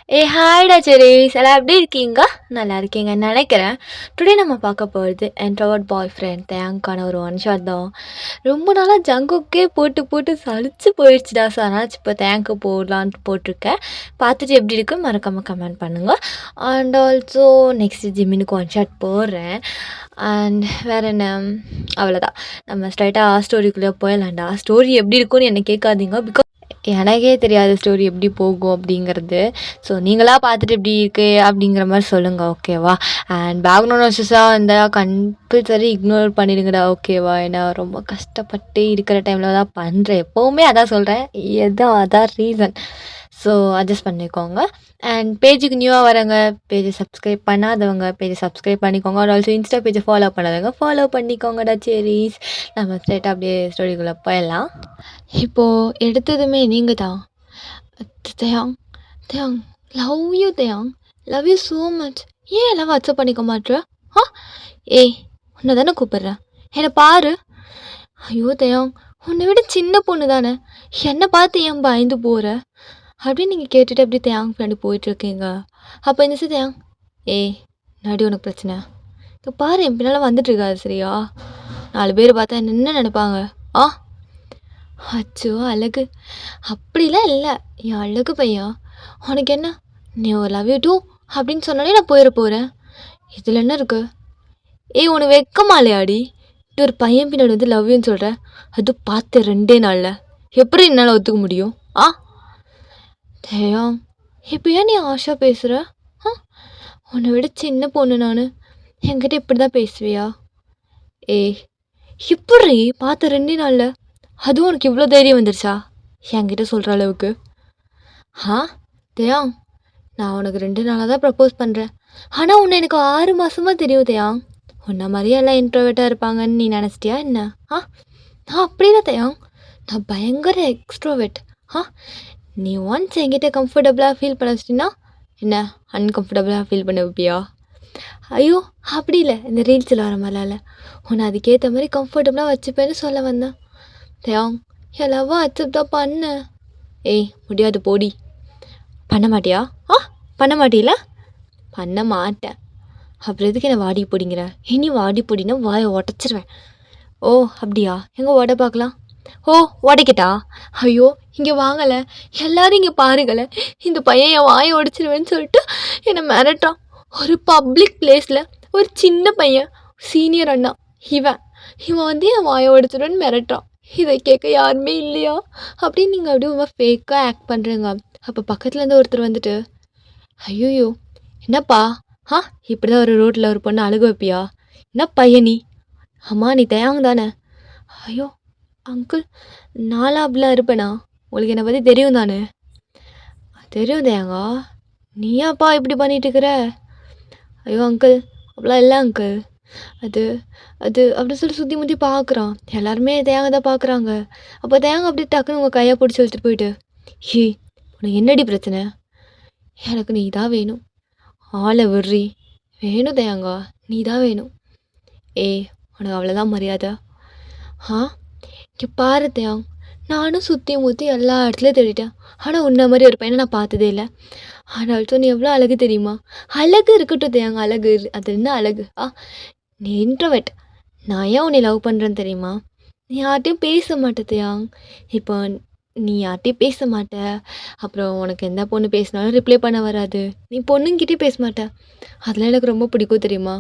ஹாய்டா cherries எல்லாம் எப்படி இருக்கீங்க? நல்லா இருக்கீங்கன்னு நினைக்கிறேன். டுடே நம்ம பார்க்க போகிறது இன்ட்ரோவர்ட் பாய் ஃப்ரெண்ட் தேங்கான ஒரு ஒன் ஷாட் தான். ரொம்ப நாளாக ஜங்குக்கே போட்டு போட்டு சலிச்சு போயிடுச்சுடா. ஸோ அதனால் இப்போ தேங்க்கு போடலான்ட்டு போட்டிருக்கேன். பார்த்துட்டு எப்படி இருக்குன்னு மறக்காமல் கமெண்ட் பண்ணுங்கள். அண்ட் ஆல்சோ நெக்ஸ்ட் ஜிம்மினுக்கு ஒன் ஷாட் போடுறேன். அண்ட் வேறு என்ன, அவ்வளோதான். நம்ம ஸ்ட்ரைட்டாக ஸ்டோரிக்குள்ளே போயிடலாம்டா. ஸ்டோரி எப்படி இருக்குன்னு என்ன கேட்காதீங்க. பிகாஸ் எனக்கே தெரியாது ஸ்டோரி எப்படி போகும் அப்படிங்கிறது. ஸோ நீங்களாக பார்த்துட்டு எப்படி இருக்கு அப்படிங்கிற மாதிரி சொல்லுங்கள், ஓகேவா? அண்ட் பேக்ரவுண்ட் நாய்ஸஸாக இருந்தால் கம்பல்சரி இக்னோர் பண்ணிடுங்கடா, ஓகேவா? ஏன்னா ரொம்ப கஷ்டப்பட்டு இருக்கிற டைமில் தான் பண்ணுறேன். எப்போவுமே அதான் சொல்கிறேன், அதான் ரீசன். ஸோ அட்ஜஸ்ட் பண்ணிக்கோங்க. அண்ட் பேஜுக்கு நியூவாக வரவங்க, பேஜை சப்ஸ்கிரைப் பண்ணாதவங்க பேஜை சப்ஸ்கிரைப் பண்ணிக்கோங்க. அண்ட் ஆல்சோ இன்ஸ்டா பேஜை ஃபாலோ பண்ணாதவங்க ஃபாலோ பண்ணிக்கோங்கடா செரீஸ். நம்ம ஸ்ட்ரைட்டாக அப்படியே ஸ்டோரிக்குள்ளே போயிடலாம். இப்போது எடுத்ததுமே நீங்கள் தான் தேயாங் தேயாங் லவ் யூ தேயாங், லவ் யூ ஸோ மச். ஏன் லவ் அக்செப்ட் பண்ணிக்க மாட்டேற? ஆ ஏய், உன்னை தானே கூப்பிட்றேன், என்னை பாரு. ஐயோ தேயாங், உன்னை விட சின்ன பொண்ணு தானே, என்னை பார்த்து ஏன் பயந்து போகிற அப்படின்னு நீங்கள் கேட்டுட்டு எப்படி தேயாங் ஃப்ரெண்டு போயிட்டுருக்கீங்க. அப்போ இந்த தேயாங், ஏய் நடி உனக்கு பிரச்சனை, இப்போ பாரு என் பின்னால் வந்துட்டுருக்காது சரியா? 4 பேர் பார்த்தா என்ன நினைப்பாங்க? ஆ அச்சோ அழகு, அப்படிலாம் இல்லை என் அழகு பையன். உனக்கு என்ன, நீ ஒரு லவ் யூ டூ அப்படின்னு சொன்னாலே நான் போயிட போகிறேன். இதில் என்ன இருக்கு? ஏய் உனக்கு வெக்கமா இல்லையாடி? இது ஒரு பையன் பின்னாடி வந்து லவ் யூன்னு சொல்கிற, அது பார்த்து 2 நாளில் எப்படி என்னால் ஒத்துக்க முடியும்? ஆ தேயாங், இப்போ ஏன் நீ ஆஷா பேசுகிற? ஆ உன்னை விட சின்ன பொண்ணு நான், என்கிட்ட இப்படி தான் பேசுவியா? ஏய் எப்படி பார்த்து 2 நாளில் அதுவும் உனக்கு இவ்வளோ தைரியம் வந்துருச்சா என்கிட்ட சொல்கிற அளவுக்கு? ஆ தேயாங், நான் உனக்கு 2 நாளாக தான் ப்ரப்போஸ் பண்ணுறேன். ஆனால் உன்னை எனக்கு 6 மாதமாக தெரியும் தேயாங். உன்னை மாதிரியே எல்லாம் இன்ட்ரோவேட்டாக இருப்பாங்கன்னு நீ நினச்சிட்டியா என்ன? ஆ நான் அப்படி தான் தேயாங், நான் பயங்கர எக்ஸ்ட்ரோவேட். ஆ நீ ஒன்ஸ் என்கிட்ட கம்ஃபர்டபுளாக ஃபீல் பண்ண வச்சிட்டின்னா என்ன அன்கம்ஃபர்டபுளாக ஃபீல் பண்ண வைப்பியா? ஐயோ அப்படி இல்லை, இந்த ரீல்ஸில் வர மாதிரிலாம் இல்லை, உன்னை அதுக்கேற்ற மாதிரி கம்ஃபர்டபுளாக வச்சுப்பேன்னு சொல்ல வந்தேன். தேயாங் என் லவ்வை அக்செப்ட் தான் பண்ண. ஏய் முடியாது போடி. பண்ண மாட்டியா? ஆ பண்ண மாட்டீல? பண்ண மாட்டேன். அப்புறம் எதுக்கு என்ன வாடி போடிங்கிற? இனி வாடி போடினா வாயை உடச்சிருவேன். ஓ அப்படியா, எங்கே உட பார்க்கலாம். ஓ உடைக்கிட்டா? ஐயோ இங்கே வாங்கலை, எல்லாரும் இங்கே பாருங்களேன், இந்த பையன் என் வாயை உடச்சிருவேன்னு சொல்லிட்டு என்னை மிரட்டான். ஒரு பப்ளிக் பிளேஸில் ஒரு சின்ன பையன், சீனியர் அண்ணா, இவன் வந்து என் வாயை உடச்சிருவேன்னு மிரட்டான். இதை கேட்க யாருமே இல்லையா அப்படின்னு நீங்கள் அப்படியே ரொம்ப ஃபேக்காக ஆக்ட் பண்ணுறீங்க. அப்போ பக்கத்துலேருந்து ஒருத்தர் வந்துட்டு, ஐயோயோ என்னப்பா, ஆ இப்படி தான் ஒரு ரோட்டில் ஒரு பொண்ணு அழுக வைப்பியா? என்ன பையன் நீ? அம்மா நீ தேயாங் தானே? ஐயோ அங்கிள், நான்லாம் அப்படிலாம் இருப்பேனா? உங்களுக்கு என்னை பற்றி தெரியும் தானே? தெரியும் தேயாங்கா, நீயாப்பா இப்படி பண்ணிட்டு இருக்கிற? ஐயோ அங்கிள் அப்படிலாம் இல்லை அங்கிள், அது அது அப்படி சொல்லி சுற்றி முற்றி பார்க்குறான். எல்லாருமே தேங்க தான் பார்க்குறாங்க. அப்போ தேங்க அப்படி டக்குன்னு உங்கள் கையை பிடிச்சி இழுத்துட்டு போயிட்டு, ஹே உனக்கு என்னடி பிரச்சனை? எனக்கு நீ தான் வேணும். ஆளை விட்றி, வேணும் தேங்கா, நீ தான் வேணும். ஏய் உனக்கு அவ்வளோதான் மரியாதை. ஆ இங்கே பாரு தேயாங், நானும் சுற்றி முற்றி எல்லா இடத்துலையும் தேடிட்டேன், ஆனால் உன்ன மாதிரி ஒரு பையனை நான் பார்த்ததே இல்லை. ஆனால்சோ நீ எவ்வளோ அழகு தெரியுமா? அழகு இருக்கட்டும் தேயாங்க, அழகு அது என்ன அழகு? நீ இன்ட்ரோவர்ட், நான் ஏன் உன்னை லவ் பண்ணுறேன்னு தெரியுமா? நீ யார்கிட்டையும் பேச மாட்டே தேயாங். இப்போ நீ யார்கிட்டையும் பேச மாட்ட, அப்புறம் உனக்கு எந்த பொண்ணு பேசினாலும் ரிப்ளை பண்ண வராது, நீ பொண்ணுங்கிட்டே பேச மாட்டே. அதெல்லாம் எனக்கு ரொம்ப பிடிக்கும் தெரியுமா?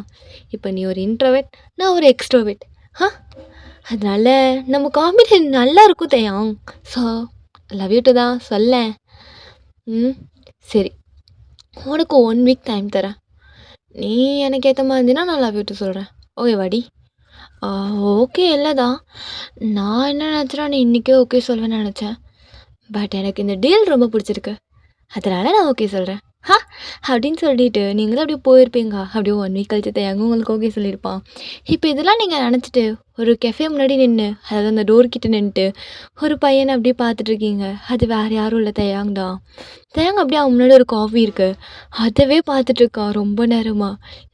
இப்போ நீ ஒரு இன்ட்ரோவர்ட், நான் ஒரு எக்ஸ்ட்ரோவர்ட். ஆ அதனால நம்ம காம்பினேஷன் நல்லா இருக்கும் தேயாங். ஸோ லவ் யூ டு தான் சொல்லேன். ம் சரி, உனக்கு 1 வீக் டைம் தரேன். நீ எனக்கு ஏற்ற மாதிரி இருந்தீன்னா நான் லவ் யூ டு சொல்கிறேன், ஓகே வாடி? ஓகே இல்லை தான், நான் என்ன நினச்சேன்னா நீ இன்றைக்கே ஓகே சொல்வேன்னு நினச்சேன். பட் எனக்கு இந்த டீல் ரொம்ப பிடிச்சிருக்கு, அதனால் நான் ஓகே சொல்கிறேன். அப்படின்னு சொல்லிட்டு நீங்களும் அப்படியே போயிருப்பீங்க. அப்படியே 1 வீக் கழிச்சு தேங்க உங்களுக்கு ஓகே சொல்லியிருப்பான். இப்போ இதெல்லாம் நீங்க நெனச்சுட்டு ஒரு கெஃபே முன்னாடி நின்னு, அதாவது அந்த டோர் கிட்ட நின்னுட்டு, ஒரு பையன அப்படியே பார்த்துட்டுருக்கீங்க. அது வேற யாரும் இல்ல தயாங் தான். தயாங் அப்படியே அவன் முன்னாடி ஒரு காஃபி இருக்கு. அதவே பார்த்துட்டுருக்கான் ரொம்ப நேரமா.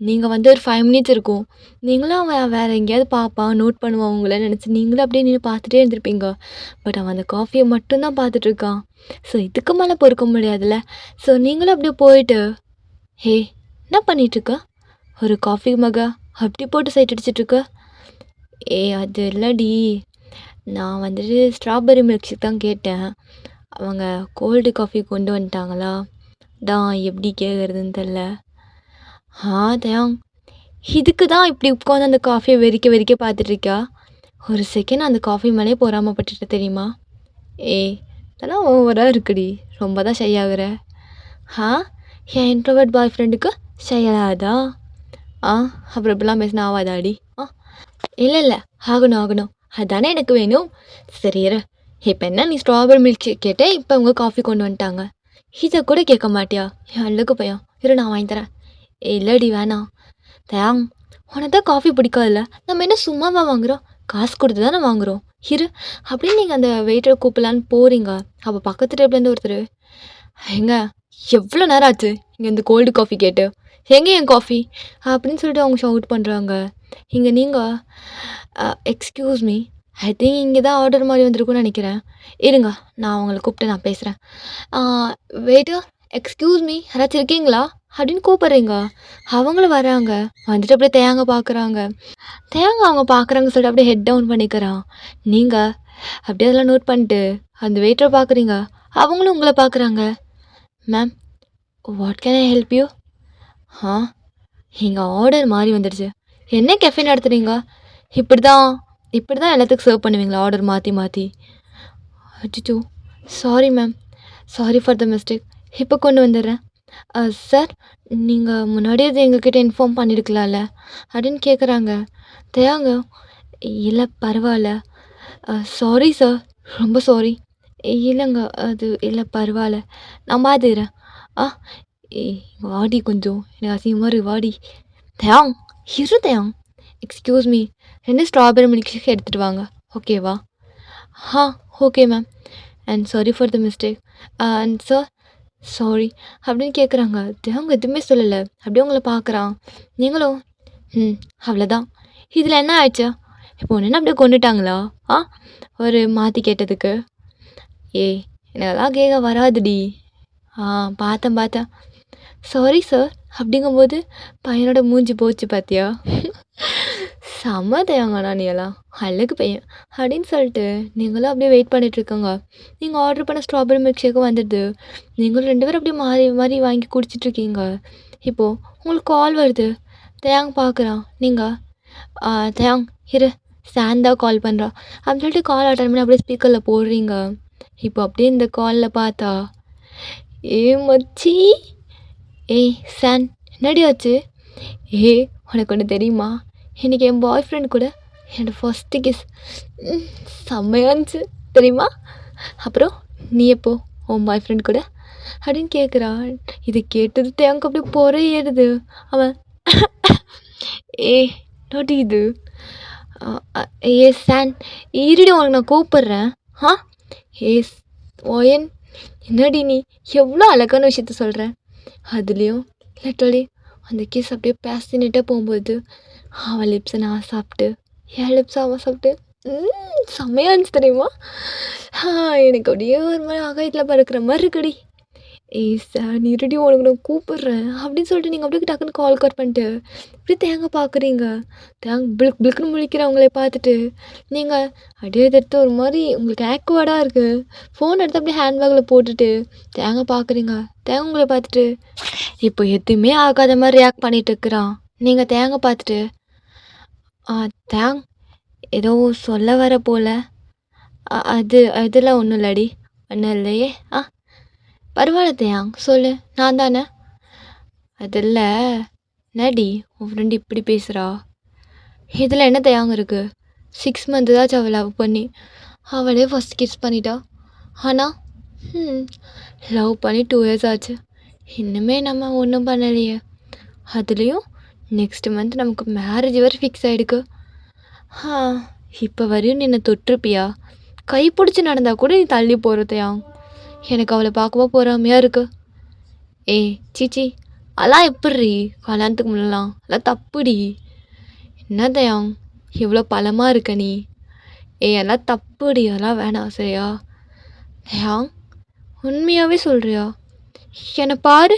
நீங்க வந்து ஒரு 5 மினிட்ஸ் இருக்கும். நீங்களும் அவன் வேற எங்கேயாவது பார்ப்பான், நோட் பண்ணுவான் உங்கள நெனச்சு நீங்களும் அப்படியே நின்னு பார்த்துட்டே இருந்திருப்பீங்க. பட் அவன் அந்த காஃபிய மட்டும் தான் பார்த்துட்டுருக்கான். ஸோ இதுக்கு மேல பொறுக்க முடியாதுல்ல. ஸோ நீங்களும் அப்படியே போயிட்டு, "ஹே! என்ன பண்ணிட்டுருக்க? ஒரு காஃபி மக்க அப்படி போட்டு சைட் அடிச்சிட்டுருக்க?" "ஏய் அது இல்லடி, நான் வந்துட்டு ஸ்ட்ராபெர்ரி மில்க் ஷேக் தான் கேட்டேன். அவங்க கோல்டு காஃபி கொண்டு வந்துட்டாங்களா, அதான் எப்படி கேட்கறதுன்னு தெரில." தயாங் இதுக்கு தான் இப்படி உட்காந்து அந்த காஃபிய வெறிக்க வெறிக்க பார்த்துட்ருக்கியா? ஒரு செகண்ட் அந்த காஃபி மேலயே பொறாமப்பட்டுட்ட தெரியுமா? ஏய் இதெல்லாம் ஓவரா இருக்குடி. ரொம்ப தான் ஷை ஆகுற. ஆ என் இன்ட்ரோவர்ட் பாய் ஃப்ரெண்டுக்கு ஷை ஆகாதா? அப்புறம் இப்படிலாம் பேசினா ஆகாதாடி? இல்ல. ஆகணும், ஆகணும். அதானே எனக்கு வேணும். சரி இரு. இப்ப என்ன நீ ஸ்ட்ராபெர்ரி மில்க் ஷேக் கேட்ட, இப்ப அவங்க காஃபி கொண்டு வந்துட்டாங்க. இத கூட கேட்க மாட்டியா? என் அழுக்கு பையன். இரு நான் வாங்கி தரேன். இல்லடி வேணாம். தயாங் உனக்கு தான் காஃபி பிடிக்காதுல்ல. நம்ம என்ன சும்மாவா வாங்குறோம்? காசு கொடுத்து தானே வாங்குறோம். இரு அப்படின்னு நீங்கள் அந்த வெயிட்டரை கூப்பிடலான்னு போறீங்க. அப்போ பக்கத்து டேபிள்லேருந்து ஒருத்தர், ஏங்க எவ்வளோ நேரம் ஆச்சு இங்கே இந்த கோல்டு காஃபி கேட்டு, எங்கே என் காஃபி அப்படின்னு சொல்லிட்டு அவங்க ஷவுட் பண்ணுறாங்க. இங்கே நீங்கள் எக்ஸ்கியூஸ் மீ, ஐ திங்க் இங்கே தான் ஆர்டர் மாதிரி வந்திருக்குன்னு நினைக்கிறேன். இருங்க நான் அவங்கள கூப்பிட்டு நான் பேசுகிறேன். வெயிட்டர் எக்ஸ்கியூஸ் மீ, யாராச்சும் இருக்கீங்களா அப்படின்னு கூப்பிட்றீங்க. அவங்களும் வராங்க. வந்துட்டு அப்படியே தேங்க பார்க்குறாங்க. தேங்க அவங்க பார்க்குறாங்க சொல்லிட்டு அப்படியே ஹெட் டவுன் பண்ணிக்கிறான். நீங்கள் அப்படியே அதெல்லாம் நோட் பண்ணிட்டு அந்த வெயிட்டரை பார்க்குறீங்க. அவங்களும் உங்களை பார்க்குறாங்க. Ma'am what can I help you? எங்கள் ஆர்டர் மாறி வந்துடுச்சு. என்ன கெஃபே நடத்துகிறீங்க? இப்படி தான் எல்லாத்துக்கும் சர்வ் பண்ணுவீங்களா ஆர்டர் மாற்றி மாற்றி? அச்சோ sorry ma'am, sorry for the mistake. இப்போ கொண்டு வந்துடுறேன். சார் நீங்கள் முன்னாடியே இது எங்ககிட்ட இன்ஃபார்ம் பண்ணியிருக்கலாம்ல அப்படின்னு கேட்குறாங்க. தயாங்க இல்லை பரவாயில்ல, சாரி சார், ரொம்ப சாரி. இல்லைங்க அது இல்லை பரவாயில்ல, நான் பார்த்துக்கிறேன். ஆ ஏய் வாடி, கொஞ்சம் எனக்கு அசிங்கமாக இருக்கு வாடி. தயாங் இரு தயாங், excuse me, 2 strawberry milkshake எடுத்துகிட்டு வாங்க ஓகேவா? Okay ma'am, and sorry for the mistake. And sir sorry அப்படின்னு கேட்குறாங்க. அவங்க எதுவுமே சொல்லலை. அப்படியே உங்களை பார்க்குறான். நீங்களும் அவ்வளோதான். இதில் என்ன ஆயிடுச்சு? இப்போ ஒன்று அப்படியே கொண்டுட்டாங்களா? ஒரு மாற்றி கேட்டதுக்கு. ஏய் எனக்கெல்லாம் கேட்க வராதுடி. பார்த்தேன். சாரி சார் அப்படிங்கும்போது பையனோட மூஞ்சி போச்சு பார்த்தியா? செம்ம தயாங்கண்ணா நீ எல்லாம், அழகு பையன் அப்படின்னு சொல்லிட்டு நீங்களும் அப்படியே வெயிட் பண்ணிகிட்ருக்கோங்க. நீங்கள் ஆர்டர் பண்ண ஸ்ட்ராபெர்ரி மில்க் ஷேக்கும் வந்துடுது. நீங்களும் 2 பேரும் அப்படியே மாறி மாறி வாங்கி குடிச்சிட்ருக்கீங்க. இப்போது உங்களுக்கு கால் வருது. தயாங் பார்க்குறான். நீங்கள் தயாங் இரு, சாந்தா கால் பண்ணுறா அப்படின்னு சொல்லிட்டு கால் அட்டன் பண்ணி அப்படியே ஸ்பீக்கரில் போடுறீங்க. இப்போ அப்படியே இந்த காலில் பார்த்தா, ஏ மச்சி, ஏய் சான் என்னடி ஆச்சு? உனக்கு ஒன்று தெரியுமா, இன்றைக்கி என் பாய் ஃப்ரெண்ட் கூட என்னோடய ஃபஸ்ட்டு கிஸ் செம்மையாக இருந்துச்சு தெரியுமா? அப்புறம் நீ எப்போ உன் பாய் ஃப்ரெண்ட் கூட அப்படின்னு கேட்குறான். இது கேட்டது தேங்க அப்படியே பொறை ஏறுது. அவன் நோட்டி இது சான் இருடி உனக்கு நான் கூப்பிட்றேன். ஓயன் என்னடி நீ எவ்வளோ அழகான விஷயத்த சொல்கிற. அதுலேயும் லிட்டரலி அந்த கிஸ் அப்படியே பேசினிட்டே போகும்போது அவன் லிப்ஸை நான் சாப்பிட்டு என் லிப்ஸை அவன் சாப்பிட்டு செம்மையாக இருந்துச்சு தெரியுமா? எனக்கு அப்படியே ஒரு மாதிரி ஆகாயத்தில் பறக்கிற மாதிரி இருக்குடி. சார் இருடி உனக்கு நான் கூப்பிட்றேன் அப்படின்னு சொல்லிட்டு நீங்கள் அப்படியே டக்குன்னு கால் கட் பண்ணிட்டு இப்படி தேங்க பார்க்குறீங்க. பிளுக் பிளுக்குன்னு முழிக்கிறவங்களே பார்த்துட்டு நீங்கள் அப்படியே எடுத்து ஒரு மாதிரி உங்களுக்கு ஆக்வர்டாக இருக்குது. ஃபோன் எடுத்து அப்படியே ஹேண்ட்பேக்கில் போட்டுட்டு தேங்க பார்க்குறீங்க. தேங்க உங்களை பார்த்துட்டு இப்போ எதுவுமே ஆகாத மாதிரி ரியாக்ட் பண்ணிட்டு இருக்கிறான். நீங்கள் தேங்க பார்த்துட்டு தேங் ஏதோ சொல்ல வர போல். அதெல்லாம் ஒன்றும் இல்லடி, ஒன்றும் இல்லையே. பரவாயில்ல தேயாங் சொல்லு, நான் தானே. அதில் என்னடி உன் ஃப்ரெண்டு இப்படி பேசுகிறா? இதில் என்ன தேயாங்க இருக்குது? 6 மந்த்து தாச்சு அவள் லவ் பண்ணி, அவளே ஃபஸ்ட் கிஸ் பண்ணிட்டா. ஆனால் லவ் பண்ணி 2 இயர்ஸ் ஆச்சு. இன்னுமே நம்ம ஒன்றும் பண்ணலையே. அதுலேயும் நெக்ஸ்ட் மந்த் நமக்கு மேரேஜ் வேறு ஃபிக்ஸ் ஆகிடுக்கு. ஆ இப்போ வரையும் நீ என்னை தொட்டிருப்பியா? கை பிடிச்சி நடந்தா கூட நீ தள்ளி போகிறதையா? எனக்கு அவளை பார்க்கும்போது பொறாமையாக இருக்கு. ஏய் சீச்சி, அதெல்லாம் எப்பட்றி கல்யாணத்துக்கு முன்னலாம்? அதெல்லாம் தப்புடி. என்னதையா இவ்வளோ பலமாக இருக்க நீ? ஏய் அதெல்லாம் தப்புடி, அதெல்லாம் வேணாம் சரியா? தயா உண்மையாகவே சொல்கிறியா? என்னை பாரு,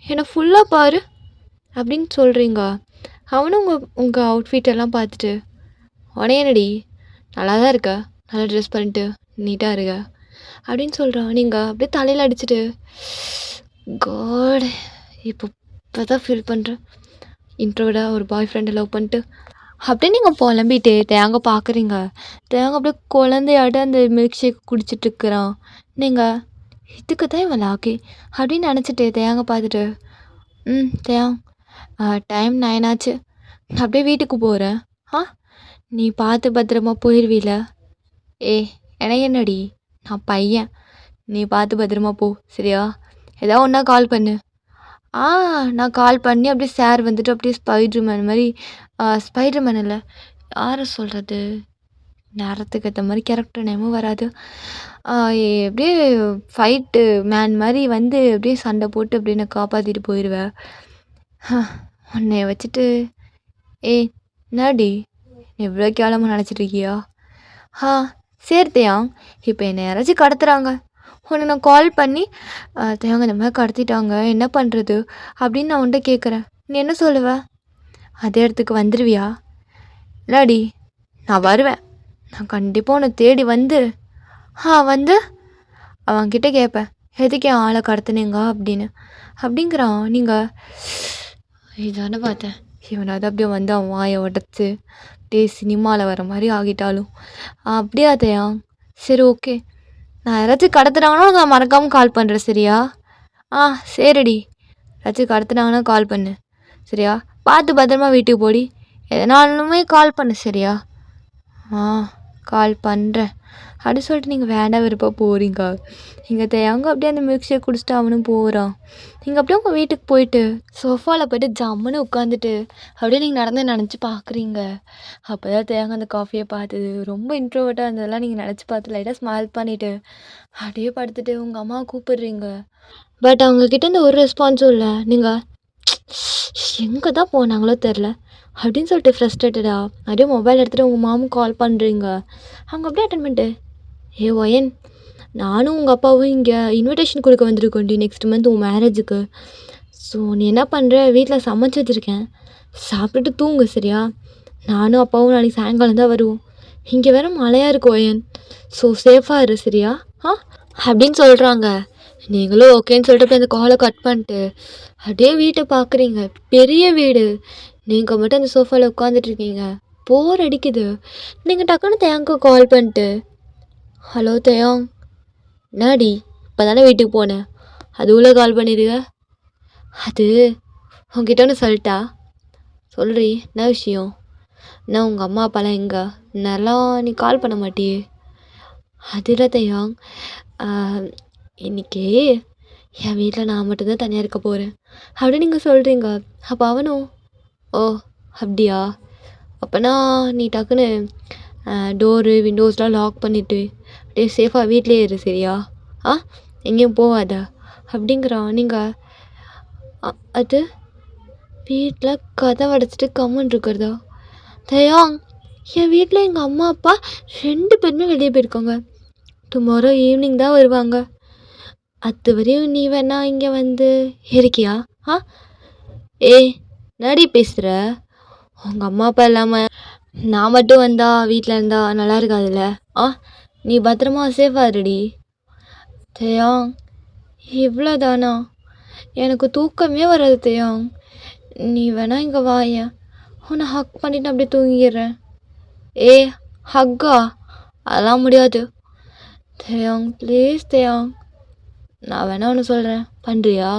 என்னை ஃபுல்லாக பாரு அப்படின்னு சொல்கிறீங்க. அவனும் உங்கள் அவுட்ஃபிட்டெல்லாம் பார்த்துட்டு உடனே என்னடி நல்லா தான் இருக்க, நல்லா ட்ரெஸ் பண்ணிட்டு நீட்டாக இருக்க அப்படின்னு சொல்கிறான். நீங்கள் அப்படியே தலையில் அடிச்சுட்டு காட் இப்போ தான் ஃபீல் பண்ணுறேன். இன்ட்ரோடாக ஒரு பாய் ஃப்ரெண்டை லவ் பண்ணிட்டு அப்படியே நீங்கள் புலம்பிட்டு தேங்க பார்க்குறீங்க. தேங்க அப்படியே குழந்தையாட்ட அந்த மில்க் ஷேக் குடிச்சிட்ருக்குறான். நீங்கள் இதுக்கு தான் இவன் லாக்கி அப்படின்னு நினச்சிட்டு தேங்க பார்த்துட்டு தேங் டைம் 9 ஆச்சு, நான் அப்படியே வீட்டுக்கு போகிறேன். நீ பார்த்து பத்திரமா போயிடுவீல? எனக்கு என்னடி, நான் பையன், நீ பார்த்து பத்திரமா போ சரியா? ஏதாவது ஒன்றா கால் பண்ணு. நான் கால் பண்ணி அப்படியே சார் வந்துட்டு அப்படியே ஸ்பைடர்மேன் மாதிரி, ஸ்பைடர்மேன் இல்லை யாரை சொல்கிறது, நேரத்துக்கு ஏற்ற மாதிரி கேரக்டர் நேமும் வராது, அப்படியே ஃபைட்டு மேன் மாதிரி வந்து அப்படியே சண்டை போட்டு அப்படியே நான் காப்பாற்றிட்டு போயிடுவேன். உன்னைய வச்சுட்டு என்னடி எவ்வளோ கேவலமாக நினச்சிட்ருக்கியா? சரி தேயாங், இப்போ என்னை யாராச்சும் கடத்துகிறாங்க, உன்னை நான் கால் பண்ணி தேவங்க இந்த மாதிரி கடத்திட்டாங்க என்ன பண்ணுறது அப்படின்னு நான் உன்ட்ட கேட்குறேன். நீ என்ன சொல்லுவ? அதே இடத்துக்கு வந்துடுவியா? இல்லாடி நான் வருவேன், நான் கண்டிப்பாக உன்னை தேடி வந்து வந்து அவன்கிட்ட கேட்பேன் எதுக்கு என் ஆளை கடத்துனீங்க அப்படிங்கிறான். நீங்கள் இதானே பார்த்தேன், இவனாவது அப்படியே வந்து அவன் வாயை உடச்சி அப்படியே சினிமாவில் வர மாதிரி ஆகிட்டாலும் அப்படியே அதையா? சரி ஓகே, நான் யாராச்சும் கடத்துனாங்கன்னா நான் மறக்காமல் கால் பண்ணுறேன் சரியா? சரிடி, யாராச்சும் கடத்துனாங்கன்னா கால் பண்ணு சரியா? பார்த்து பத்திரமா வீட்டுக்கு போடி, எதனாலுமே கால் பண்ணு சரியா? கால் பண்ணுறேன் அப்படி சொல்லிட்டு நீங்கள் வேண்டாம் விருப்பம் போகிறீங்க. நீங்கள் தேங்க அப்படியே அந்த மில்க் ஷேக் குடிச்சிட்டு அவனும் போகிறான். நீங்கள் அப்படியே உங்கள் வீட்டுக்கு போயிட்டு சோஃபாவில் போய்ட்டு ஜம்முன்னு உட்காந்துட்டு அப்படியே நீங்கள் நடந்து நினச்சி பார்க்குறீங்க. அப்போ தான் தேங்க அந்த காஃபியை பார்த்தது ரொம்ப இன்ட்ரோவர்ட்டாக இருந்ததெல்லாம் நீங்கள் நினச்சி பார்த்து லைட்டாக ஸ்மைல் பண்ணிவிட்டு அப்படியே படுத்துட்டு உங்கள் அம்மாவை கூப்பிடுறீங்க. பட் அவங்கக்கிட்ட இந்த ஒரு ரெஸ்பான்ஸும் இல்லை. நீங்கள் எங்கே தான் போனாங்களோ தெரில அப்படின்னு சொல்லிட்டு ஃப்ரஸ்ட்ரேட்டடா அப்படியே மொபைல் எடுத்துகிட்டு உங்கள் மாமும் கால் பண்ணுறீங்க. அவங்க அப்படியே அட்டன் பண்ணிட்டு ஒயன், நானும் உங்கள் அப்பாவும் இங்கே இன்விடேஷன் கொடுக்க வந்திருக்கோண்டி நெக்ஸ்ட் மந்த் உன் மேரேஜுக்கு. ஸோ நீ என்ன பண்ணுற, வீட்டில் சமைச்சு வச்சுருக்கேன், சாப்பிட்டுட்டு தூங்கு சரியா? நானும் அப்பாவும் நாளைக்கு சாயங்காலம் தான் வருவோம், இங்கே வேறு மழையாக இருக்கு ஒயன், ஸோ சேஃபாக இரு சரியா? அப்படின்னு சொல்கிறாங்க. நீங்களும் ஓகேன்னு சொல்லிட்டு அப்படியே அந்த காலை கட் பண்ணிட்டு அப்படியே வீட்டை பார்க்குறீங்க. பெரிய வீடு, நீங்கள் மட்டும் அந்த சோஃபாவில் உட்காந்துட்ருக்கீங்க, போர் அடிக்குது. நீங்கள் டக்குன்னு தேங்க்கு கால் பண்ணிட்டு ஹலோ தேயாங், என்னாடி இப்போ தானே வீட்டுக்கு போனேன், அதுக்குள்ளே கால் பண்ணிடுங்க. அது உங்ககிட்ட ஒன்று சொல்லிட்டா? சொல்கிறீ, என்ன விஷயம்? என்ன உங்கள் அம்மா அப்பாலாம் எங்கே? நல்லா நீ கால் பண்ண மாட்டியே. அது இல்லை தேயாங், இன்றைக்கி என் வீட்டில் நான் மட்டும்தான் தனியாக இருக்க போகிறேன் அப்படின்னு நீங்கள் சொல்கிறீங்க. அப்போ அவனும் அப்படியா, அப்போனா நீ டக்குன்னு டோரு விண்டோஸ்லாம் லாக் பண்ணிவிட்டு அப்படியே சேஃபாக வீட்டிலே இரு சரியா? எங்கேயும் போகாத அப்படிங்கிறான். நீங்கள் அது வீட்டில் கதவை அடைச்சிட்டு கம்முன்னு இருக்கிறதா? தயாங், என் வீட்டில் எங்கள் அம்மா அப்பா 2 பேருமே வெளியே போயிருக்காங்க, டுமாரோ ஈவினிங் தான் வருவாங்க. அது வரையும் நீ வேணா இங்கே வந்து இருக்கியா? நடி பேசுகிற, உங்கள் அம்மா அப்பா இல்லாமல் நான் மட்டும் வந்தா வீட்டில் இருந்தா நல்லா இருக்காதுல்ல? நீ பத்திரமா சேஃபாக இருடி. தேயாங், இவ்வளோதானா? எனக்கு தூக்கமே வராது தேயாங், நீ வேணா இங்கே வாயேன், உன்னை ஹக் பண்ணிவிட்டு அப்படியே தூங்கிடுறேன். ஹக்கா? அதெல்லாம் முடியாது தேயாங், ப்ளீஸ் தேயாங், நான் வேணா ஒன்று சொல்கிறேன், பண்ணுறியா?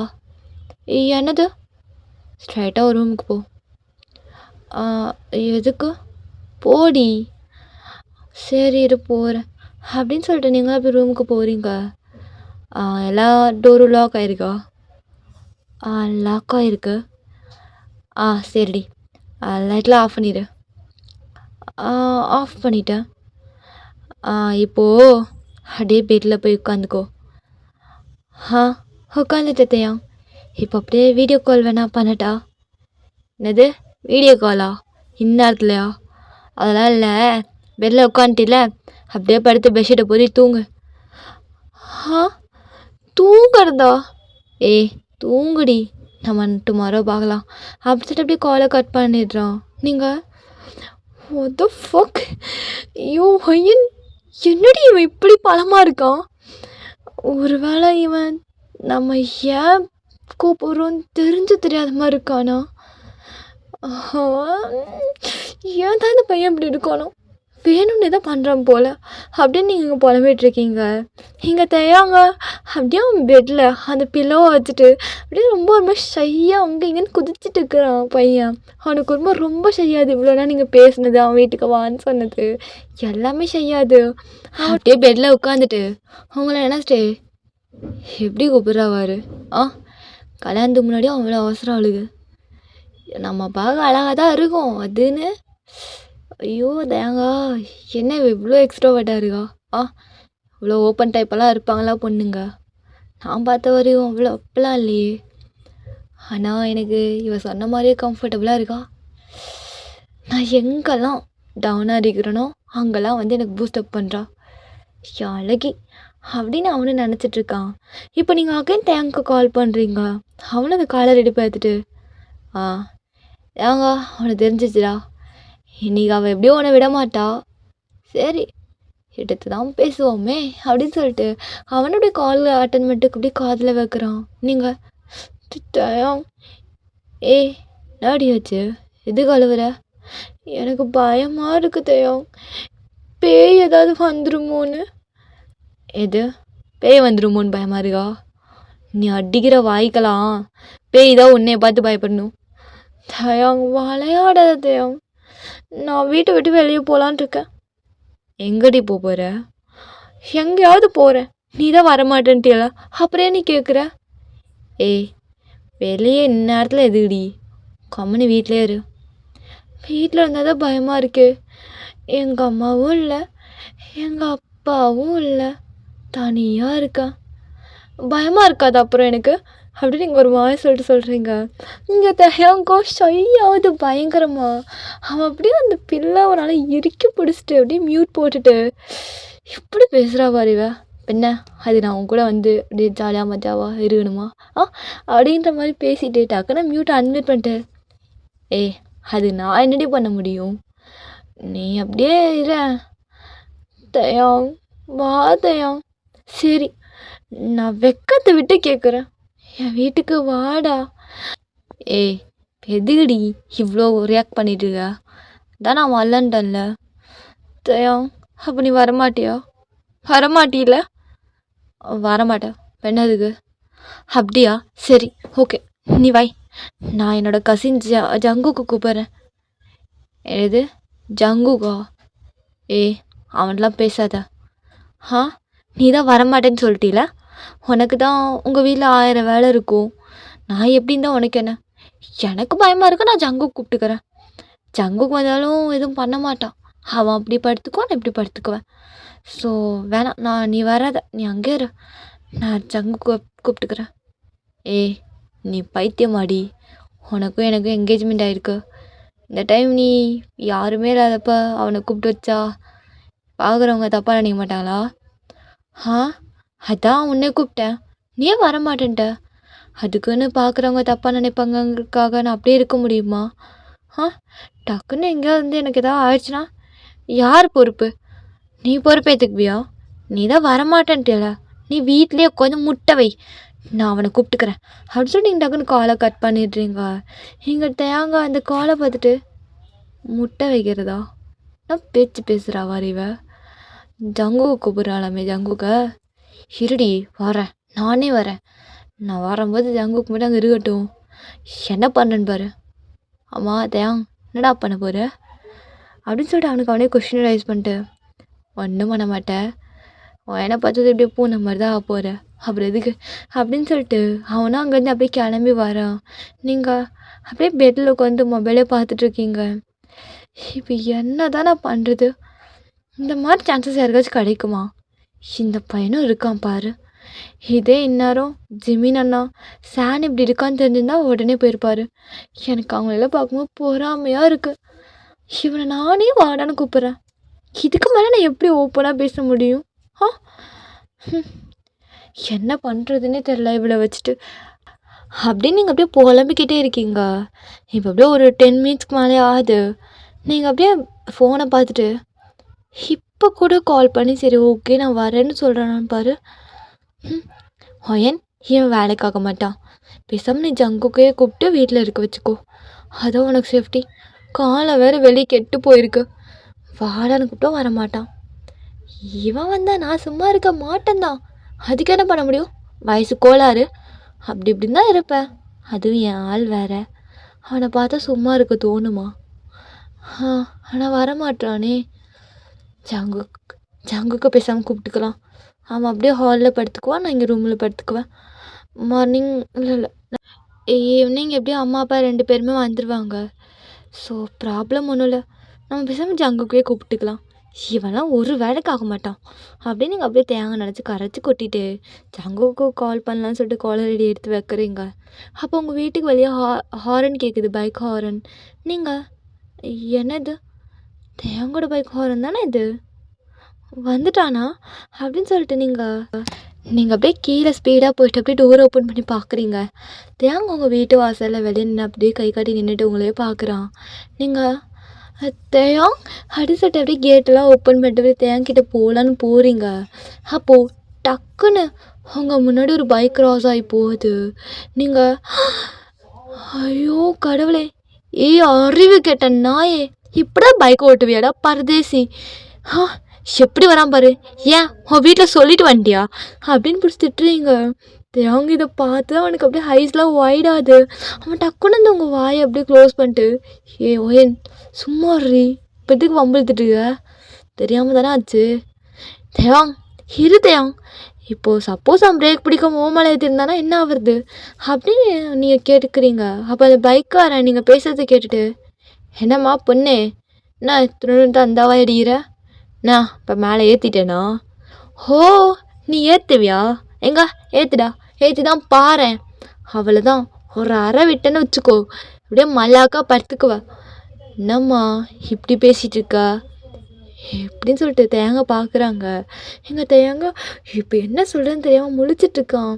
என்னது? ஸ்ட்ரைட்டாக ஒரு ரூமுக்கு போ. எதுக்கு? போடி. சரி இரு போகிறேன் அப்படின்னு சொல்லிட்டு நீங்கள் அப்படி ரூமுக்கு போகிறீங்க. எல்லா டோரும் லாக் ஆகிருக்கா? லாக் ஆயிருக்கு. சரிடி. லைட்லாம் ஆஃப் பண்ணிடு. ஆஃப் பண்ணிட்டேன். இப்போ அப்படியே பெட்டில் போய் உட்காந்துக்கோ. ஆ உட்காந்துட்டேயா. இப்போ அப்படியே வீடியோ கால் வேணா பண்ணட்டா? என்னது வீடியோ காலா? இந்நேரத்துலையா? அதெல்லாம் இல்லை. பெட்டில் உட்காந்துட்டில, அப்படியே படுத்து பெட்ஷீட்டை போய் தூங்கு. ஆ தூங்குறதா? ஏய் தூங்குடி, நம்ம டுமாரோ பார்க்கலாம். அப்படி சொல்லிட்டு அப்படியே காலை கட் பண்ணிடுறோம். நீங்கள் what the fuck? ஐயோ ஐயன், என்னடி இவன் இப்படி பலமாக இருக்கான்? ஒருவேளை இவன் நம்ம ஏன் கூப்பிட்றோன்னு தெரிஞ்சு தெரியாத மாதிரி இருக்கானா? ஏன் தான் இந்த பையன் இப்படி இருக்கானோ? வேணும்னு தான் பண்ணுறான் போல் அப்படின்னு நீங்கள் புலம்பிகிட்ருக்கீங்க. இங்கே தையாங்க அப்படியே அவன் பெட்டில் அந்த பில்லோவை வச்சுட்டு அப்படியே ரொம்ப ரொம்ப ஷையாக அங்கே இங்கேன்னு குதிச்சுட்டு இருக்கிறான் பையன். அவனுக்கு ரொம்ப ஷையாது. இவ்வளோனா நீங்கள் பேசுனது, அவன் வீட்டுக்கு வான்னு சொன்னது எல்லாமே ஷையாது. அப்படியே பெட்டில் உட்காந்துட்டு அவங்கள நினச்சிட்டு எப்படி கூப்பிட்றாவாரு? கல்யாணத்துக்கு முன்னாடி அவ்வளோ அவசரம் அவளுக்கு. நம்ம பார்க்க அழகாக தான் இருக்கும் அதுன்னு. ஐயோ தயங்கா, என்ன இவ்வளோ எக்ஸ்ட்ரோவர்ட்டாக இருக்கா? இவ்வளோ ஓப்பன் டைப்பெல்லாம் இருப்பாங்களா பொண்ணுங்க? நான் பார்த்த வரையும் அவ்வளோ அப்பெல்லாம் இல்லையே. ஆனால் எனக்கு இவ சொன்ன மாதிரியே கம்ஃபர்டபுளாக இருக்கா. நான் எங்கெல்லாம் டவுனாக இருக்கிறேனோ அங்கெல்லாம் வந்து எனக்கு பூஸ்டப் பண்ணுறா. அழகி அப்படின்னு அவனு நினச்சிட்ருக்கான். இப்போ நீங்கள் அகைன் தேங்க்கு கால் பண்ணுறீங்க. அவனும் அந்த காலை ரெடி பார்த்துட்டு ஏங்க அவனை தெரிஞ்சிச்சுடா, இன்றைக்கி அவள் எப்படியோ உன்னை விட மாட்டா, சரி எடுத்து தான் பேசுவோமே அப்படின்னு சொல்லிட்டு அவனுடைய கால் அட்டன் பண்ணிட்டு அப்படியே காதில் வைக்கிறான். நீங்கள் தயம் நாடி வச்சு எது கழுவுற? எனக்கு பயமாக இருக்கு தயம், பேய் ஏதாவது வந்துருமோன்னு. எது பேய் வந்துருமோன்னு பயமாக இருக்கா? நீ அடிக்கிற வாய்க்கலாம் பேய் தான் உன்னைய பார்த்து பயப்படணும். தயம் விளையாடாத தயம், நான் வீட்டை விட்டு வெளியே போகலான் இருக்கேன். எங்கடி போகிற? எங்கேயாவது போகிறேன், நீ தான் வரமாட்டேன்ட்டியல, அப்புறம் நீ கேட்குற? வெளியே இந்நேரத்தில் எதுடி? கம்முன்னு வீட்டிலே இரு. வீட்டில் இருந்தால் தான் பயமாக இருக்கு. எங்கள் அம்மாவும் இல்லை, எங்கள் அப்பாவும் இல்லை, தனியாக இருக்கேன். பயமாக இருக்காது அப்புறம் எனக்கு அப்படின்னு நீங்கள் ஒரு மாதிரி சொல்கிறீங்க. இங்கே தயாங்கோ ஷையாவது பயங்கரமா அவன் அப்படியே அந்த பிள்ளைவனால இறுக்கி பிடிச்சிட்டு அப்படியே மியூட் போட்டுட்டு இப்படி பேசுகிறா பாருவ. என்ன அது நான் உன் கூட வந்து அப்படியே ஜாலியாக மஜாவாக இருக்கணுமா அப்படின்ற மாதிரி பேசிட்டு டக்குன்னு மியூட்டை அன்மியூட் பண்ணிட்டு அது நான் என்னடி பண்ண முடியும்? நீ அப்படியே இரு தயாங், வா தயாங். சரி நான் வெக்கத்தை விட்டு கேட்குறேன், என் வீட்டுக்கு வாடா. எதுக்குடி இவ்வளோ ரியாக்ட் பண்ணிட்டு இருக்க? தான் நான் வரலன்ட்டேன்ல தயாங். அப்போ நீ வரமாட்டியா? வரமாட்டியில? வரமாட்டேன் என்னதுக்கு? அப்படியா, சரி ஓகே நீ வை, நான் என்னோடய கசின் ஜங்குக்கு கூப்பிட்றேன். எது ஜங்குக்கா? அவன்லாம் பேசாத. நீ தான் வரமாட்டேன்னு சொல்லிட்டீல, உனக்கு தான் உங்கள் வீட்டில் 1000 வேலை இருக்கும், நான் எப்படின்னு தான் உனக்கு என்ன? எனக்கு பயமாக இருக்கு, நான் ஜங்குக்கு கூப்பிட்டுக்கிறேன். ஜங்குக்கு வந்தாலும் எதுவும் பண்ண மாட்டான், அவன் அப்படி படுத்துக்குவான், நான் இப்படி படுத்துக்குவேன். ஸோ வேணாம், நீ வராத, நீ அங்கே இரு, நான் ஜங்குக்கு கூப்பிட்டுக்கிறேன். நீ பைத்தியமாடி, உனக்கும் எனக்கும் என்கேஜ்மெண்ட் ஆகிருக்கு. இந்த டைம் நீ யாருமே இல்லாதப்ப அவனை கூப்பிட்டு வச்சா பார்க்குறவங்க தப்பாக நினைக்க மாட்டாங்களா? அதான் உன்னே கூப்பிட்டேன், நீயே வரமாட்டேன்ட்ட. அதுக்குன்னு பார்க்குறவங்க தப்பாக நினைப்பாங்கக்காக நான் அப்படியே இருக்க முடியுமா? டக்குன்னு எங்கேயாவது வந்து எனக்கு எதாவது ஆயிடுச்சுன்னா யார் பொறுப்பு? நீ பொறுப்பேற்றுக்குவியா? நீ தான் வரமாட்டேன்ட்டில, நீ வீட்லேயே உட்காந்து முட்டை வை, நான் அவனை கூப்பிட்டுக்கிறேன் அப்படின்னு சொல்லிட்டு நீங்கள் டக்குன்னு காலை கட் பண்ணிடுறீங்க. நீங்கள் தேங்க அந்த காலை பார்த்துட்டு முட்டை வைக்கிறதா? நான் பேச்சு பேசுகிறா வாரிவ. ஜங்குவை கூப்பிட்றாளாமே ஜங்குக்க. இருடி வரேன், நானே வரேன், நான் வரும்போது ஜங்குக்கு மட்டும் அங்கே இருக்கட்டும், என்ன பண்ணுறேன்னு பாரு. ஆமாம் தேங் என்னடா பண்ண போகிற அப்படின்னு சொல்லிட்டு அவனுக்கு அவனே கொஷின் ரைஸ் பண்ணிட்டு ஒன்றும் பண்ண மாட்டேன், என்னை பார்த்தது எப்படியே பூனை மாதிரி தான் போகிற, அப்புறம் எதுக்கு அப்படின்னு சொல்லிட்டு அவனும் அங்கேருந்து அப்படியே கிளம்பி வரான். நீங்கள் அப்படியே பெட்டில் உட்காந்து மொபைலே பார்த்துட்ருக்கீங்க. இப்போ என்ன தான் நான் பண்ணுறது? இந்த மாதிரி சான்சஸ் யாருக்காச்சும் கிடைக்குமா? இந்த பையனும் இருக்கான் பாரு. இதே இந்நேரம் ஜிமின் அண்ணா சான் இப்படி இருக்கான்னு தெரிஞ்சிருந்தா உடனே போயிருப்பாரு. எனக்கு அவங்களெல்லாம் பார்க்கும்போது பொறாமையாக இருக்குது. இவனை நானே வாடான்னு கூப்பிட்றேன். இதுக்கு மேலே நான் எப்படி ஓப்பனாக பேச முடியும்? ஆ ஹம். என்ன பண்ணுறதுன்னே தெரில இவளை வச்சுட்டு அப்படின்னு நீங்கள் அப்படியே புலம்பிக்கிட்டே இருக்கீங்க. இப்போ அப்படியே ஒரு 10 மினிட்ஸ்க்கு மேலே ஆகுது. நீங்கள் அப்படியே ஃபோனை பார்த்துட்டு இப்போ கூட கால் பண்ணி சரி ஓகே நான் வரேன்னு சொல்கிறேன்னு பாரு. ஒயன் இவன் வேலைக்காக மாட்டான். பேசாமல் நீ ஜங்குக்கே கூப்பிட்டு வீட்டில் இருக்க வச்சுக்கோ, அதான் உனக்கு சேஃப்டி. காலை வேறு வெளியே கெட்டு போயிருக்கு. வாடான்னு கூப்பிட்டா வரமாட்டான். இவன் வந்தா நான் சும்மா இருக்க மாட்டேன்தான். அதுக்கு என்ன பண்ண முடியும்? வயசு கோளாறு அப்படி இப்படின்னு தான் இருப்பேன். அதுவும் என் ஆள் வேற. அவனை பார்த்தா சும்மா இருக்க தோணுமா? ஆனால் வரமாட்டானே. ஜங்குக்கு பேசாமல் கூப்பிட்டுக்கலாம். அவன் அப்படியே ஹாலில் படுத்துக்குவான், நான் இங்கே ரூமில் படுத்துக்குவேன். மார்னிங் இல்லை ஈவினிங் எப்படியும் அம்மா அப்பா 2 பேருமே வந்துடுவாங்க. ஸோ ப்ராப்ளம் ஒன்றும் இல்லை. நம்ம பேசாமல் ஜங்குக்கே கூப்பிட்டுக்கலாம். இவெல்லாம் ஒரு வேலைக்கு ஆக மாட்டான் அப்படின்னு நீங்கள் அப்படியே தேங்காய் நினச்சி கரைச்சி கொட்டிட்டு ஜங்குக்கு கால் பண்ணலான்னு சொல்லிட்டு காலர் ரெடி எடுத்து வைக்கிறீங்க. அப்போ உங்கள் வீட்டுக்கு வெளியே ஹாரன் கேட்குது, பைக் ஹாரன். நீங்கள் என்னது தேங்கோட பைக் ஹாரன் தானே இது, வந்துட்டானா அப்படின்னு சொல்லிட்டு நீங்கள் அப்படியே கீழே ஸ்பீடாக போயிட்டு அப்படியே டோர் ஓப்பன் பண்ணி பார்க்குறீங்க. தேங்க உங்கள் வீட்டு வாசலில் வெளியே நின்று அப்படியே கை காட்டி நின்றுட்டு உங்களே பார்க்குறான். நீங்கள் தேயாங் அப்படி சொல்லிட்டு அப்படியே கேட்டெல்லாம் ஓப்பன் பண்ணிட்டு அப்படியே தேங்கிட்ட போகலான்னு போகிறீங்க. அப்போது டக்குன்னு உங்கள் முன்னாடி ஒரு பைக் கிராஸ் ஆகி போகுது. நீங்கள் ஐயோ கடவுளே, அறிவு கேட்ட நாயே, இப்படிதான் பைக் ஓட்டுவியாடா பரதேசி, எப்படி வரான் பாரு, ஏன் உன் வீட்டில் சொல்லிட்டு வந்துட்டியா அப்படின்னு பிடிச்சி திட்டுறீங்க. தேவங்க இதை பார்த்து அவனுக்கு அப்படியே ஐஸ்லாம் ஒய்டாது. அவன் டக்குன்னு அந்த உங்கள் வாயை அப்படியே க்ளோஸ் பண்ணிட்டு ஓயன் சும்மா ரீ இப்போதுக்கு வம்பிழுத்துட்டுங்க, தெரியாமல் தானே ஆச்சு. தேவாங் இரு தேவாங், இப்போது சப்போஸ் அவன் பிரேக் பிடிக்காம ஓமலை ஏற்றிருந்தானா என்ன ஆகுறது அப்படின்னு நீங்கள் கேட்டுக்கிறீங்க. அப்போ அந்த பைக்காரன் நீங்கள் பேசுறதை கேட்டுட்டு என்னம்மா பொண்ணு, என்ன திருட்டு அந்தாவா அடிக்கிற, நான் இப்போ மேலே ஏற்றிட்டேனா? ஹோ நீ ஏற்றுவியா? எங்க ஏற்றுடா, ஏற்றி தான் பாறேன். அவ்வளோதான், ஒரு அறை விட்டேன்னு வச்சுக்கோ, அப்படியே மல்லாக்கா படுத்துக்குவ. என்னம்மா இப்படி பேசிகிட்டு இருக்கா எப்படின்னு சொல்லிட்டு தேங்காய் பார்க்குறாங்க. எங்கள் தேங்காய் இப்போ என்ன சொல்கிறேன்னு தெரியாமல் முழிச்சிட்ருக்கான்.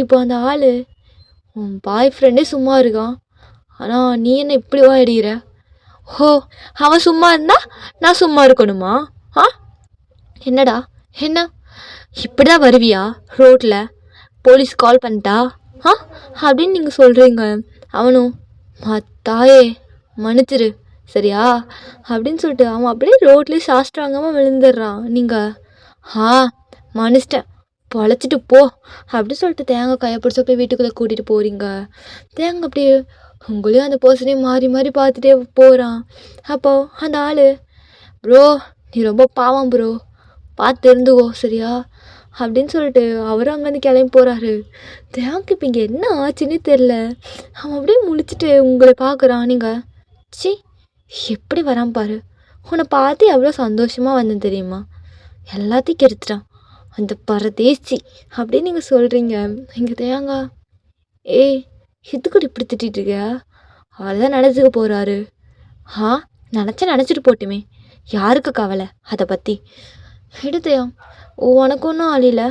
இப்போ அந்த ஆள் உன் பாய் ஃப்ரெண்டே சும்மா இருக்கான், ஆனால் நீ என்ன இப்படி அடிக்கிற? ஹோ அவன் சும்மா இருந்தால் நான் சும்மா இருக்கணுமா? என்னடா என்ன இப்படி தான் வருவியா ரோட்டில், போலீஸ் கால் பண்ணிட்டா அப்படின்னு நீங்கள் சொல்கிறீங்க. அவனும் தாயே மன்னிச்சிரு சரியா அப்படின்னு சொல்லிட்டு அவன் அப்படியே ரோட்லேயே சாஸ்திராங்கமாக விழுந்துடுறான். நீங்கள் மன்னிச்சிட்டேன் பொழைச்சிட்டு போ அப்படின்னு சொல்லிட்டு தேங்காய் கையை பிடிச்சி போய் வீட்டுக்குள்ளே கூட்டிகிட்டு போகிறீங்க. தேங்காய் அப்படியே உங்களையும் அந்த பர்சனையும் மாறி மாறி பார்த்துட்டே போகிறான். அப்போது அந்த ஆள் ப்ரோ நீ ரொம்ப பாவம் ப்ரோ, பார்த்து இருந்துக்கோ சரியா அப்படின்னு சொல்லிட்டு அவரும் அங்கேருந்து கிளம்பி போகிறாரு. தேங்காய் இப்போ இங்கே என்ன ஆச்சுன்னே தெரில. அவன் அப்படியே முழிச்சிட்டு உங்களை பார்க்குறான். நீங்கள் சி எப்படி வரான் பாரு, உன்னை பார்த்து எவ்வளோ சந்தோஷமாக வந்தேன் தெரியுமா, எல்லாத்தையும் கெடுத்துட்டான் அந்த பரதேசி அப்படின்னு நீங்கள் சொல்கிறீங்க. இங்கே தேங்காய் இதுக்கூட இப்படி திட்டிகிட்ருக்க, அவர் தான் நினச்சிக்க போகிறாரு. நினச்சிட்டு போட்டுமே, யாருக்கு கவலை அதை பற்றி, எடுத்தையா உனக்கு ஒன்றும் ஆளில்லை.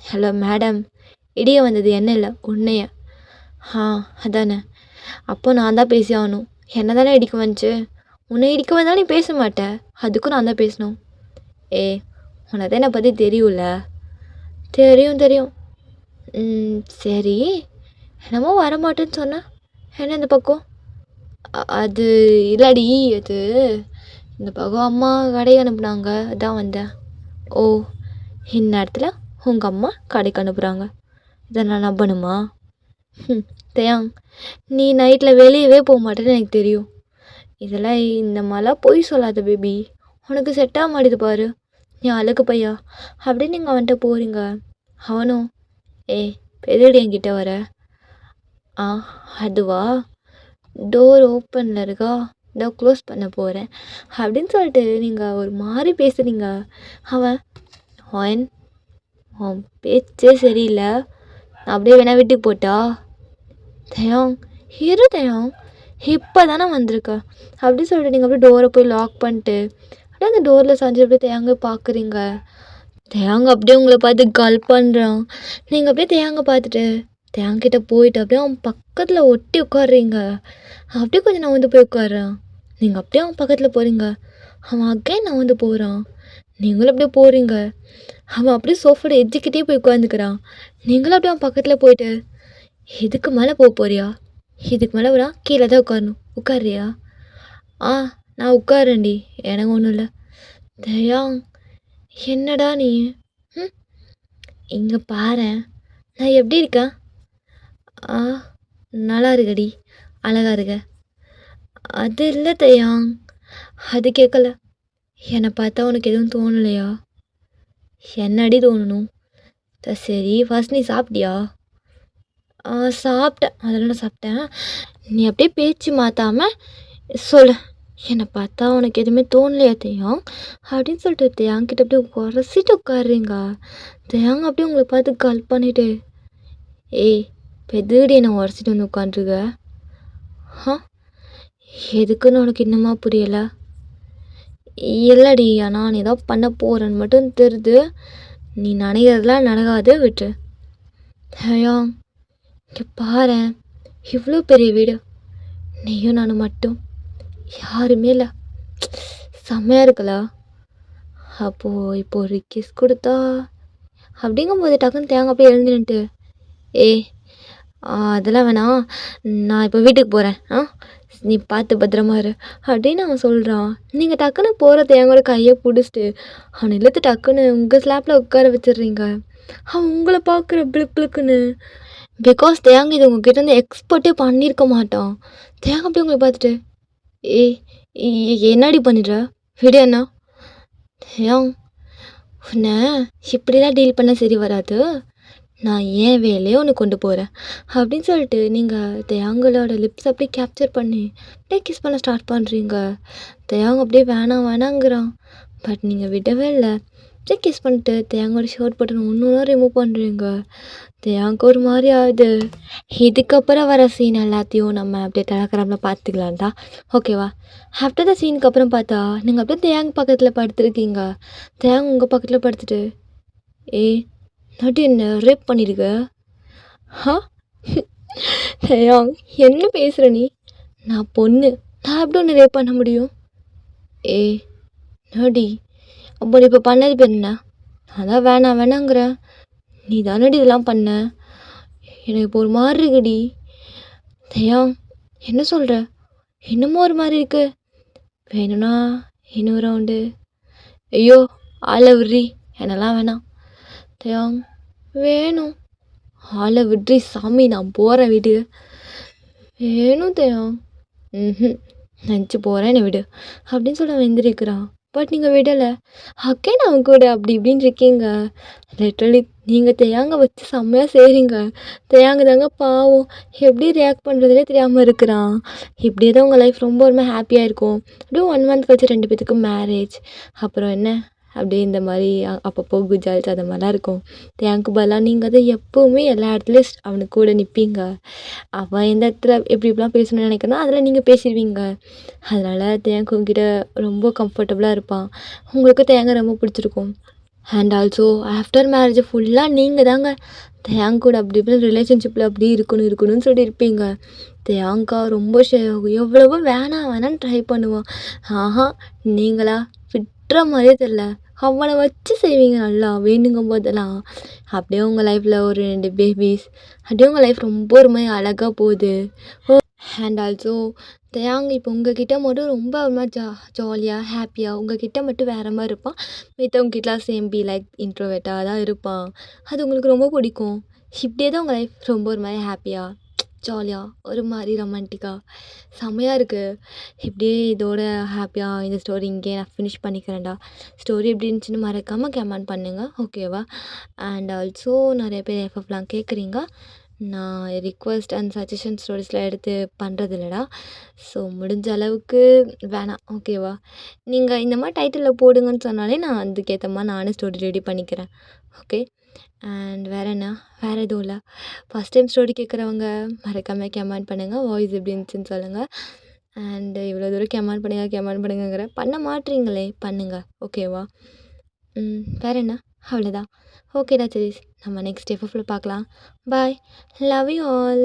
ஹலோ மேடம், இடிய வந்தது என்ன இல்லை உன்னைய, அதானே, அப்போ நான் தான் பேசி ஆகணும். என்ன தானே இடிக்க வந்துச்சு, உன்னை இடிக்க வந்தாலும் நீ பேச மாட்டேன், அதுக்கும் நான் தான் பேசணும். உனக்கு தான் என்னை பற்றி தெரியும்ல? தெரியும். சரி என்னமோ வரமாட்டேன்னு சொன்னேன், என்ன இந்த பக்கம்? அது இல்லாடி, அது இந்த பக்கம் அம்மா கடைக்கு அனுப்புனாங்க, அதான் வந்தேன். ஓ இந்நேரத்தில் உங்கள் அம்மா கடைக்கு அனுப்புகிறாங்க, இதை நான் நம்பணுமா? தேயாங் நீ நைட்டில் வெளியவே போக மாட்டேன்னு எனக்கு தெரியும். இதெல்லாம் இந்த மாதிரிலாம் பொய் சொல்லாத பேபி, உனக்கு செட் ஆக மாட்டேது பாரு. நீ அழகு பையா அப்படின்னு நீங்கள் அவன்கிட்ட போகிறீங்க. அவனும் ஏய் எதுடி என்கிட்ட வர? ஆ அதுவா, டோர் ஓப்பனில் இருக்கா, இதோ க்ளோஸ் பண்ண போகிறேன் அப்படின்னு சொல்லிட்டு நீங்கள் ஒரு மாதிரி பேசுகிறீங்க. அவன் அவன் உன் பேச்சே சரியில்லை, நான் அப்படியே வேணா வீட்டுக்கு போட்டா? தயம் இரு தயம், இப்போ தானே வந்திருக்க அப்படி சொல்லிட்டு நீங்கள் அப்படியே டோரை போய் லாக் பண்ணிட்டு அப்படியே அந்த டோரில் சாஞ்சு அப்படியே தேங்க பார்க்குறீங்க. தேங்க அப்படியே உங்களை பார்த்து கால் பண்ணுறான். நீங்கள் அப்படியே தேங்க பார்த்துட்டு தேங்கிட்ட போயிட்டு அப்படியே அவன் பக்கத்தில் ஒட்டி உட்காடுறீங்க. அப்படியே கொஞ்சம் நான் வந்து போய் உட்காடுறான். நீங்கள் அப்படியே அவன் பக்கத்தில் போகிறீங்க. அவன் அகைன் நான் வந்து போகிறான். நீங்களும் அப்படியே போகிறீங்க. அவன் அப்படியே சோஃபாவோட எஜ்ஜுக்கிட்டே போய் உட்காந்துக்கிறான். நீங்களும் அப்படியே அவன் பக்கத்தில் போயிட்டு இதுக்கு மேலே போக போறியா? இதுக்கு மேலே வரா கீழே தான் உட்காரணும், உட்காரியா? ஆ நான் உட்காரேன்டி, எனக்கு ஒன்றும் இல்லை. தயாங் என்னடா நீ? ம் இங்கே பாரேன், நான் எப்படி இருக்கேன்? ஆ நல்லா இருக்கடி, அழகா இருக்க. அது இல்லை தயாங், அது கேட்கல. என்னை பார்த்தா உனக்கு எதுவும் தோணலையா? என்னடி தோணணும்? சரி ஃபர்ஸ்ட் நீ சாப்பிட்டியா? சாப்பிட்டேன், அதெல்லாம் நான் சாப்பிட்டேன். நீ அப்படியே பேச்சு மாற்றாம சொல்லு, என்னை பார்த்தா உனக்கு எதுவுமே தோணலையா தேயாங் அப்படின்னு சொல்லிட்டு தேயாங்கிட்ட அப்படியே உரசிட்டு உட்காடுறீங்க. தேயாங் அப்படியே உங்களை பார்த்து கால் பண்ணிட்டு ஏய் பெதுடி என்னை உரசிட்டு வந்து உட்காந்துருக்க? ஆ எதுக்குன்னு உனக்கு இன்னுமா புரியலை? இல்லடி, ஆனால் நீ ஏதோ பண்ண போகிறேன்னு மட்டும் தெரியுது. நீ நினைக்கிறதுலாம் நடக்காது, விட்டு. தேயாங் இங்கே பாரேன், இவ்வளோ பெரிய வீடு, நீயும் நானும் மட்டும், யாருமே இல்லை, செம்மையாக இருக்கல? அப்போது இப்போ ஒரு கிஸ் கொடுத்தா அப்படிங்கும்போது டக்குன்னு தேங்க அப்படியே எழுந்துட்டு ஏய் அதெல்லாம் வேணாம், நான் இப்போ வீட்டுக்கு போகிறேன், நீ பார்த்து பத்திரமா இரு அப்படின்னு அவன் சொல்கிறான். நீங்கள் டக்குன்னு போகிற தேங்கோட கையை பிடிச்சிட்டு அவனை இழுத்து டக்குன்னு உங்கள் ஸ்லாப்பில் உட்கார வச்சிடுறீங்க. அவன் உங்களை பார்க்குற பிளுக்குன்னு, பிகாஸ் தேங்க இது உங்ககிட்ட இருந்து எக்ஸ்பர்ட்டே பண்ணியிருக்க மாட்டான். தேங்க அப்படி உங்களை பார்த்துட்டு என்னடி பண்ணிடுற, விடு அண்ணா. ஏன் உன்னை இப்படிலாம் டீல் பண்ண சரி வராது, நான் ஏன் வேலையை ஒன்று கொண்டு போகிறேன் அப்படின்னு சொல்லிட்டு நீங்கள் தயாங்களோட லிப்ஸ் அப்படியே கேப்சர் பண்ணி அப்படியே கிஸ் பண்ண ஸ்டார்ட் பண்ணுறீங்க. தயாங்க அப்படியே வேணாம் வேணாங்கிறான், பட் நீங்கள் விடவே இல்லை. அப்படியே கிஸ் பண்ணிட்டு தேங்கோட ஷர்ட் பட்டன் ஒன்று ரிமூவ் பண்ணுறீங்க. தேங்க ஒரு மாதிரி ஆகுது. இதுக்கப்புறம் வர சீன் எல்லாத்தையும் நம்ம அப்படியே டெலகிராமில் பார்த்துக்கலாம் தான், ஓகேவா? ஆஃப்டர் த சீனுக்கு அப்புறம் பார்த்தா நீங்கள் அப்படியே தேங்க பக்கத்தில் படுத்துருக்கீங்க. தேங்க உங்கள் பக்கத்தில் படுத்துட்டு நட்டு என்ன ரேப் பண்ணியிருக்க? தேயாங் என்ன பேசுகிற நீ? நான் பொண்ணு, நான் எப்படி ஒன்று ரேப் பண்ண முடியும்? நடி அப்போ இப்போ பண்ணது பேர் என்ன? அதான் வேணாம் வேணாங்கிறேன், நீ தானடி இதெல்லாம் பண்ண, எனக்கு இப்போ ஒரு மாதிரி இருக்குடி. தேயாங் என்ன சொல்கிற? இன்னமும் ஒரு மாதிரி இருக்கு, வேணும்னா இன்னொரு ரவுண்டு? ஐயோ ஆளை விட்றி, என்னெல்லாம் வேணாம். தேயாங் வேணும், ஆளை விட்றி சாமி, நான் போகிறேன் வீட்டுக்கு. வேணும் தேயாங். நினச்சி போகிறேன், என்னை விடு அப்படின்னு சொல்ல வெந்திருக்கிறான். பட் நீங்கள் விடலை. அக்கேன் அவன் கூட அப்படி இப்படின்னு இருக்கீங்க. லிட்ரலி நீங்கள் தேயாங்க வச்சு செம்மையாக செய்கிறீங்க. தேயாங்க தாங்க பாவம், எப்படி ரியாக்ட் பண்ணுறதுனே தெரியாமல் இருக்கிறான். இப்படியே தான் உங்கள் லைஃப் ரொம்ப ரொம்ப ஹாப்பியாக இருக்கும். அப்படியே 1 மந்த் கழிச்சு 2 பேத்துக்கும் மேரேஜ். அப்புறம் என்ன, அப்படியே இந்த மாதிரி அப்பப்போ குஜால்ஸ் அது மாதிரிலாம் இருக்கும். தேங்க்கு பதிலாக நீங்கள் அதை எப்போவுமே எல்லா இடத்துலையும் அவனுக்கு கூட நிற்பீங்க. அவன் எந்த இடத்துல எப்படி இப்படிலாம் பேசணும்னு நினைக்கிறனோ அதில் நீங்கள் பேசிடுவீங்க. அதனால் தேங்க் உங்ககிட்ட ரொம்ப கம்ஃபர்டபுளாக இருப்பான். உங்களுக்கு தேங்காய் ரொம்ப பிடிச்சிருக்கும். அண்ட் ஆல்சோ ஆஃப்டர் மேரேஜ் ஃபுல்லாக நீங்கள் தாங்க தேங்க் கூட அப்படி இப்படி ரிலேஷன்ஷிப்பில் அப்படி இருக்கணும்னு சொல்லி இருப்பீங்க. தேங்க்கா ரொம்ப எவ்வளவோ வேணாம் வேணான்னு ட்ரை பண்ணுவான். நீங்களா விட்டுற மாதிரியே தெரில, அவனை வச்சு செய்வீங்க நல்லா வேணுங்கும் போதெல்லாம். அப்படியே உங்கள் லைஃப்பில் ஒரு 2 பேபிஸ், அப்படியே உங்கள் லைஃப் ரொம்ப ஒரு மாதிரி அழகாக போகுது. அண்ட் ஆல்சோ தேயாங் இப்போ உங்ககிட்ட மட்டும் ரொம்ப ஒரு மாதிரி ஜாலியாக ஹாப்பியாக உங்ககிட்ட மட்டும் வேறு மாதிரி இருப்பான். மித்தவங்ககிட்டலாம் சேம் பி லைக் இன்ட்ரோவேட்டாக தான் இருப்பான். அது உங்களுக்கு ரொம்ப பிடிக்கும். இப்படியே தான் உங்கள் லைஃப் ரொம்ப ஒரு மாதிரி ஹாப்பியாக ஜாலியாக ஒரு மாதிரி ரொமான்டிக்கா செம்மையா இருக்குது. இப்படியே இதோட ஹாப்பியாக இந்த ஸ்டோரி இங்கேயே நான் ஃபினிஷ் பண்ணிக்கிறேன்டா. ஸ்டோரி எப்படி இருந்துச்சுன்னு மறக்காமல் கமெண்ட் பண்ணுங்க. ஓகேவா? அண்ட் ஆல்சோ நிறைய பேர் எஃப்எஃப்லாம் கேட்குறீங்க. நான் ரிக்வெஸ்ட் அண்ட் சஜஷன் ஸ்டோரிஸ்லாம் எடுத்து பண்ணுறது இல்லைடா. ஸோ முடிஞ்ச அளவுக்கு வேணாம். ஓகேவா? நீங்கள் இந்த மாதிரி டைட்டிலில் போடுங்கன்னு சொன்னாலே நான் அதுக்கேற்ற மாதிரி நானே ஸ்டோரி ரெடி பண்ணிக்கிறேன். ஓகே. அண்ட் வேறு என்ன? வேறு எதுவும் இல்லை. ஃபஸ்ட் டைம் ஸ்டோரி கேட்குறவங்க மறக்காமல் கமெண்ட் பண்ணுங்கள். வாய்ஸ் எப்படி இருந்துச்சுன்னு சொல்லுங்கள். அண்ட் இவ்வளோ தூரம் கமெண்ட் பண்ணுங்கங்கிற பண்ண மாட்றீங்களே பண்ணுங்கள். ஓகேவா? வேறு என்ன? அவ்வளோதான். ஓகேடா சரி. நம்ம நெக்ஸ்ட் எஃப்எஃப்ல பார்க்கலாம். பாய். Love you all.